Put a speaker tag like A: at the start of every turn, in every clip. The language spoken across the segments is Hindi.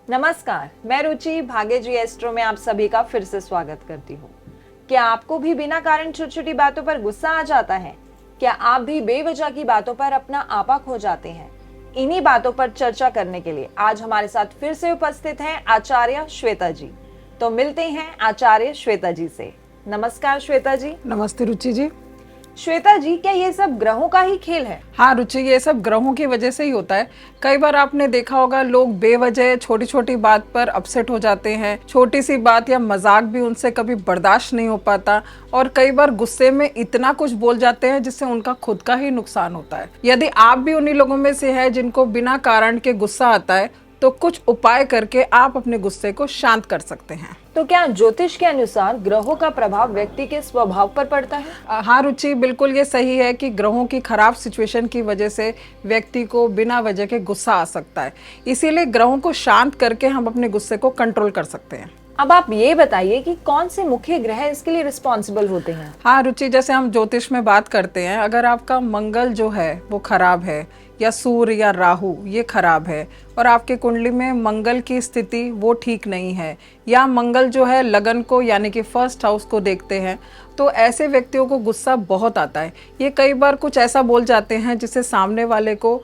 A: नमस्कार, मैं रुचि भाग्य जी एस्ट्रो में आप सभी का फिर से स्वागत करती हूँ। क्या आपको भी बिना कारण छोटी छोटी बातों पर गुस्सा आ जाता है? क्या आप भी बेवजह की बातों पर अपना आपा खो जाते हैं? इन्हीं बातों पर चर्चा करने के लिए आज हमारे साथ फिर से उपस्थित हैं आचार्य श्वेता जी। तो मिलते हैं आचार्य श्वेता जी से। नमस्कार श्वेता जी।
B: नमस्ते रुचि जी।
A: श्वेता जी, क्या ये सब ग्रहों का ही खेल है?
B: हाँ रुचि, ये सब ग्रहों की वजह से ही होता है। कई बार आपने देखा होगा, लोग बेवजह छोटी छोटी बात पर अपसेट हो जाते हैं। छोटी सी बात या मजाक भी उनसे कभी बर्दाश्त नहीं हो पाता और कई बार गुस्से में इतना कुछ बोल जाते हैं जिससे उनका खुद का ही नुकसान होता है। यदि आप भी उन्हीं लोगों में से है जिनको बिना कारण के गुस्सा आता है, तो कुछ उपाय करके आप अपने गुस्से को शांत कर सकते हैं।
A: तो क्या ज्योतिष के अनुसार ग्रहों का प्रभाव व्यक्ति के स्वभाव पर पड़ता है?
B: हाँ रुचि, बिल्कुल ये सही है कि ग्रहों की खराब सिचुएशन की वजह से व्यक्ति को बिना वजह के गुस्सा आ सकता है। इसीलिए ग्रहों को शांत करके हम अपने गुस्से को कंट्रोल कर सकते हैं।
A: अब आप ये बताइए कि कौन से मुख्य ग्रह इसके लिए रिस्पॉन्सिबल होते हैं?
B: हाँ रुचि, जैसे हम ज्योतिष में बात करते हैं, अगर आपका मंगल जो है वो खराब है या सूर्य या राहु ये खराब है और आपके कुंडली में मंगल की स्थिति वो ठीक नहीं है, या मंगल जो है लगन को यानी कि फर्स्ट हाउस को देखते हैं, तो ऐसे व्यक्तियों को गुस्सा बहुत आता है। ये कई बार कुछ ऐसा बोल जाते हैं जिससे सामने वाले को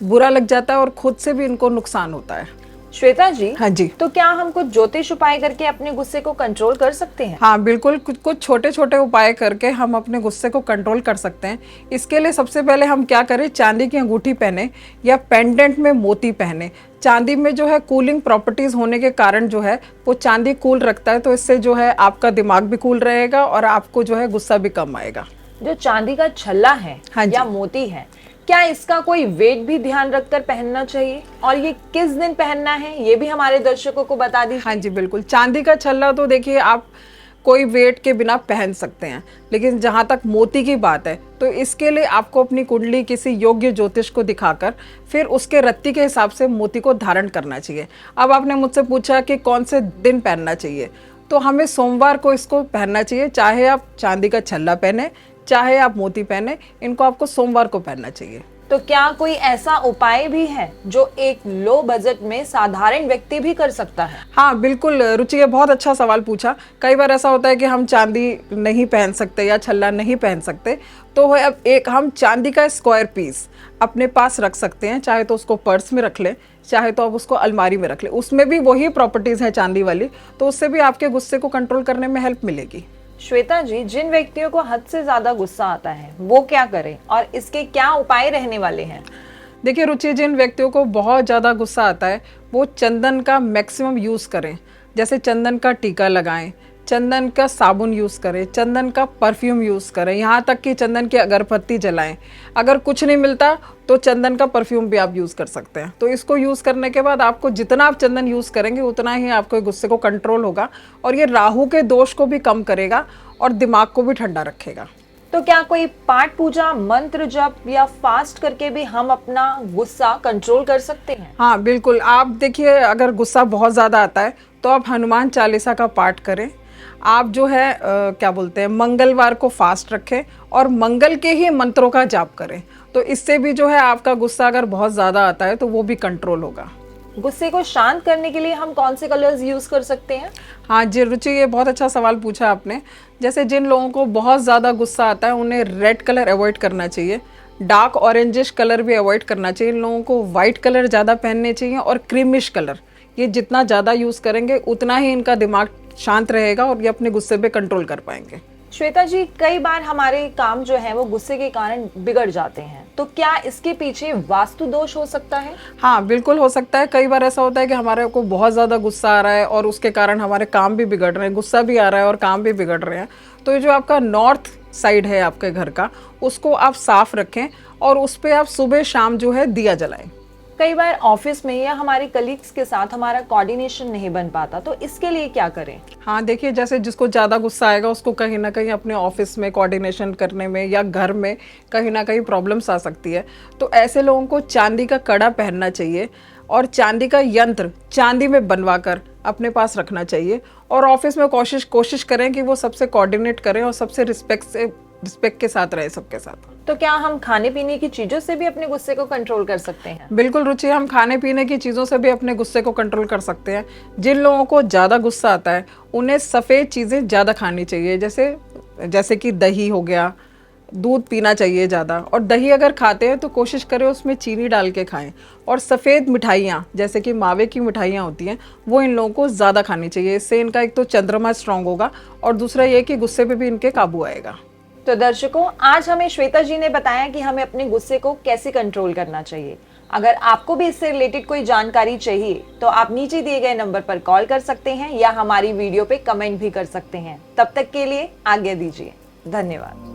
B: बुरा लग जाता है और खुद से भी इनको नुकसान होता है।
A: श्वेता जी,
B: हाँ जी,
A: तो क्या हम कुछ ज्योतिष उपाय करके अपने गुस्से को कंट्रोल कर सकते हैं?
B: हाँ बिल्कुल, कुछ छोटे छोटे उपाय करके हम अपने गुस्से को कंट्रोल कर सकते हैं। इसके लिए सबसे पहले हम क्या करें, चांदी की अंगूठी पहने या पेंडेंट में मोती पहने। चांदी में जो है कूलिंग प्रॉपर्टीज होने के कारण जो है वो चांदी कूल रखता है, तो इससे जो है आपका दिमाग भी कूल रहेगा और आपको जो है गुस्सा भी कम आएगा।
A: जो चांदी का छल्ला है या मोती है, क्या इसका कोई वेट भी ध्यान रखकर पहनना चाहिए, और ये किस दिन पहनना है ये भी हमारे दर्शकों को बता दीजिए।
B: हाँ जी बिल्कुल, चांदी का छल्ला तो देखिए आप कोई वेट के बिना पहन सकते हैं, लेकिन जहाँ तक मोती की बात है तो इसके लिए आपको अपनी कुंडली किसी योग्य ज्योतिष को दिखाकर फिर उसके रत्ती के हिसाब से मोती को धारण करना चाहिए। अब आपने मुझसे पूछा कि कौन से दिन पहनना चाहिए, तो हमें सोमवार को इसको पहनना चाहिए। चाहे आप चांदी का छल्ला पहने चाहे आप मोती पहने, इनको आपको सोमवार को पहनना चाहिए।
A: तो क्या कोई ऐसा उपाय भी है जो एक लो बजट में साधारण व्यक्ति भी कर सकता है?
B: हाँ बिल्कुल रुचि, ये बहुत अच्छा सवाल पूछा। कई बार ऐसा होता है कि हम चांदी नहीं पहन सकते या छल्ला नहीं पहन सकते, तो अब एक हम चांदी का स्क्वायर पीस अपने पास रख सकते हैं। चाहे तो उसको पर्स में रख लें, चाहे तो आप उसको अलमारी में रख लें। उसमें भी वही प्रॉपर्टीज है चांदी वाली, तो उससे भी आपके गुस्से को कंट्रोल करने में हेल्प मिलेगी।
A: श्वेता जी, जिन व्यक्तियों को हद से ज्यादा गुस्सा आता है वो क्या करें और इसके क्या उपाय रहने वाले हैं?
B: देखिए रुचि, जिन व्यक्तियों को बहुत ज़्यादा गुस्सा आता है वो चंदन का मैक्सिमम यूज़ करें। जैसे चंदन का टीका लगाएं, चंदन का साबुन यूज़ करें, चंदन का परफ्यूम यूज़ करें, यहाँ तक कि चंदन की अगरबत्ती जलाएं। अगर कुछ नहीं मिलता तो चंदन का परफ्यूम भी आप यूज़ कर सकते हैं। तो इसको यूज़ करने के बाद आपको जितना आप चंदन यूज़ करेंगे उतना ही आपको गुस्से को कंट्रोल होगा, और ये राहु के दोष को भी कम करेगा और दिमाग को भी ठंडा रखेगा।
A: तो क्या कोई पाठ पूजा, मंत्र जप या फास्ट करके भी हम अपना गुस्सा कंट्रोल कर सकते हैं?
B: हाँ बिल्कुल, आप देखिए अगर गुस्सा बहुत ज़्यादा आता है तो आप हनुमान चालीसा का पाठ करें। आप जो है क्या बोलते हैं, मंगलवार को फास्ट रखें और मंगल के ही मंत्रों का जाप करें। तो इससे भी जो है आपका गुस्सा अगर बहुत ज़्यादा आता है तो वो भी कंट्रोल होगा।
A: गुस्से को शांत करने के लिए हम कौन से कलर्स यूज कर सकते हैं?
B: हाँ जी रुचि, ये बहुत अच्छा सवाल पूछा आपने। जैसे जिन लोगों को बहुत ज़्यादा गुस्सा आता है उन्हें रेड कलर अवॉइड करना चाहिए, डार्क ऑरेंजिश कलर भी अवॉइड करना चाहिए। इन लोगों को वाइट कलर ज़्यादा पहनने चाहिए और क्रीमिश कलर, ये जितना ज़्यादा यूज़ करेंगे उतना ही इनका दिमाग शांत रहेगा और ये अपने गुस्से पे कंट्रोल कर पाएंगे।
A: श्वेता जी, कई बार हमारे काम जो है वो गुस्से के कारण बिगड़ जाते हैं, तो क्या इसके पीछे वास्तु दोष हो सकता है?
B: हाँ बिल्कुल हो सकता है। कई बार ऐसा होता है कि हमारे को बहुत ज़्यादा गुस्सा आ रहा है और उसके कारण हमारे काम भी बिगड़ रहे हैं, गुस्सा भी आ रहा है और काम भी बिगड़ रहे हैं। तो ये जो आपका नॉर्थ साइड है आपके घर का, उसको आप साफ रखें और उस पर आप सुबह शाम जो है दिया जलाएं।
A: कई बार ऑफिस में या हमारे कलीग्स के साथ हमारा कोऑर्डिनेशन नहीं बन पाता, तो इसके लिए क्या करें?
B: हाँ देखिए, जैसे जिसको ज़्यादा गुस्सा आएगा उसको कहीं ना कहीं अपने ऑफिस में कोऑर्डिनेशन करने में या घर में कहीं ना कहीं प्रॉब्लम्स आ सकती है। तो ऐसे लोगों को चांदी का कड़ा पहनना चाहिए और चांदी का यंत्र चांदी में बनवा कर अपने पास रखना चाहिए। और ऑफिस में कोशिश करें कि वो सबसे कोऑर्डिनेट करें और सबसे रिस्पेक्ट से रिस्पेक्ट के साथ रहे सबके साथ।
A: तो क्या हम खाने पीने की चीजों से भी अपने गुस्से को कंट्रोल कर सकते हैं?
B: बिल्कुल रुचि, हम खाने पीने की चीज़ों से भी अपने गुस्से को कंट्रोल कर सकते हैं। जिन लोगों को ज़्यादा गुस्सा आता है उन्हें सफ़ेद चीज़ें ज़्यादा खानी चाहिए, जैसे कि दही हो गया, दूध पीना चाहिए ज़्यादा। और दही अगर खाते हैं तो कोशिश करें उसमें चीनी डाल के खाएं। और सफ़ेद मिठाइयाँ जैसे कि मावे की मिठाइयाँ होती हैं वो इन लोगों को ज़्यादा खानी चाहिए। इससे इनका एक तो चंद्रमा स्ट्रांग होगा और दूसरा ये कि गुस्से पे भी इनके काबू आएगा।
A: तो दर्शकों, आज हमें श्वेता जी ने बताया कि हमें अपने गुस्से को कैसे कंट्रोल करना चाहिए। अगर आपको भी इससे रिलेटेड कोई जानकारी चाहिए तो आप नीचे दिए गए नंबर पर कॉल कर सकते हैं या हमारी वीडियो पे कमेंट भी कर सकते हैं। तब तक के लिए आज्ञा दीजिए। धन्यवाद।